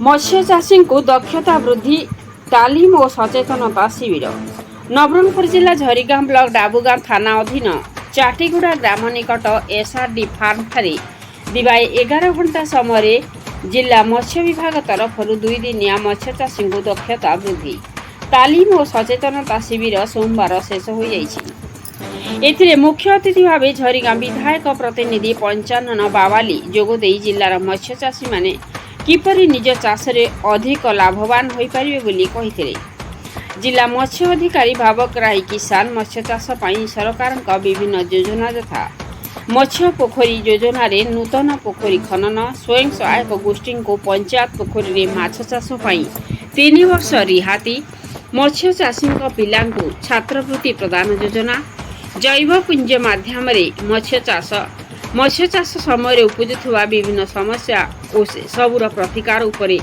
मत्स्यचाषी को दक्षता वृद्धि तालीम और सचेतनता शिविर। नवरंगपुर जिला झरीगां ब्लॉक डाबुगां थाना अधीन चाटीगुड़ा ग्राम निकट एसआरडी फार्म ठारे दिवाई 11 घंटा समय जिला मत्स्य विभाग तरफ 2 दिनिया मत्स्यचाषी को दक्षता वृद्धि तालीम और सचेतनता शिविर सोमवार शेष हो जाइछि। मुख्य अतिथि भाव झरीगां विधायक प्रतिनिधि पंचानन बावाली जोगदे जिलार मत्स्यचाषी माने किपरि निज चाषरे अधिक लाभवान होई परिबे बोली कहिथिले। जिला मत्स्य अधिकारी भावक राय किसान मत्स्य चाष पई सरकार विभिन्न योजना यथा मत्स्य पोखरी योजना रे नूतन पोखरी खनन स्वयं सहायक गोष्ठी को पंचायत पोखरी रे माछ चाष पई 3 वर्ष रिहाती मत्स्य चाषी पिला छात्रवृत्ति प्रदान योजना जैव पुंज माध्यम मत्स्य चाष समय उपजुवा विभिन्न समस्या और सबुर प्रतिकार उपरे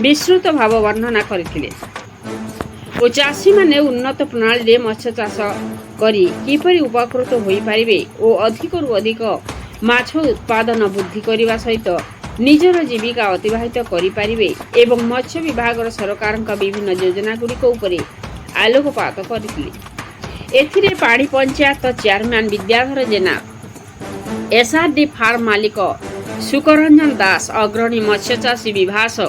विस्तृत भाव वर्णना करथिले और चाषी माने उन्नत प्रणाली रे मत्स्य चाष करी किपरि उपकृत होई परिबे और अधिकरु अधिक माछ उत्पादन वृद्धि करने सहित निजर जीविका अतिबाहित करि परिबे एवं मत्स्य विभाग सरकार विभिन्न योजना गुड़िक उपरे आलोकपात करथिले। एथिरे पाड़ी पंचायत चेयरमैन विद्याधर जेना एसआरडी फार्म मालिक सुकरंजन दास अग्रणी मत्स्यचाषी विभास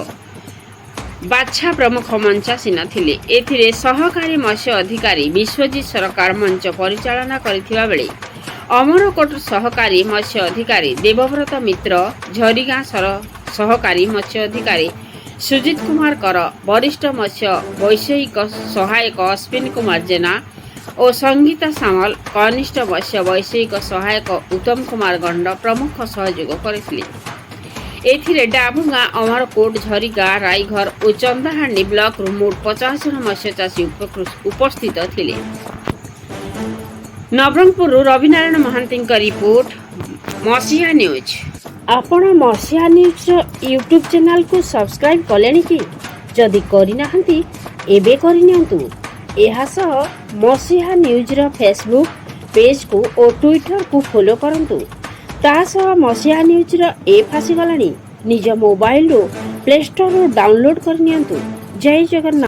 बाछा प्रमुख मंचासीन थिले। एथिरे सहकारी मत्स्य अधिकारी विश्वजीत सरकार मंच परिचालना करिथिबा बेले अमरकोट सहकारी मत्स्य अधिकारी देवव्रत मित्र झरीगां सहकारी मत्स्य अधिकारी सुजित कुमार कर वरिष्ठ मत्स्य वैषयिक सहायक अश्विन कुमार जेना और संगीता सामल कनिष्ठ मत्स्य वैषयिक सहायक उत्तम कुमार गंड प्रमुख सहयोग करथिले। डाबुगां अमरकोट झरीगां रायघर और चंदाहांडी ब्लॉक मोट 50 जन मत्स्यचाषी उपस्थित थिले। नवरंगपुर रविनारायण महांती रिपोर्ट मसीहा न्यूज। आपण मसीहा न्यूज यूट्यूब चैनल को सब्सक्राइब कलेनी कि जदि करिनाहंती एबे करिनियंतु। मसीहा न्यूज रो फेसबुक पेज को और ट्विटर को फॉलो करंतु। मसीहा न्यूज रो ऐप आसीगलानी निज मोबाइल रो प्ले स्टोर रो डाउनलोड करनियंतु। जय जगन्नाथ।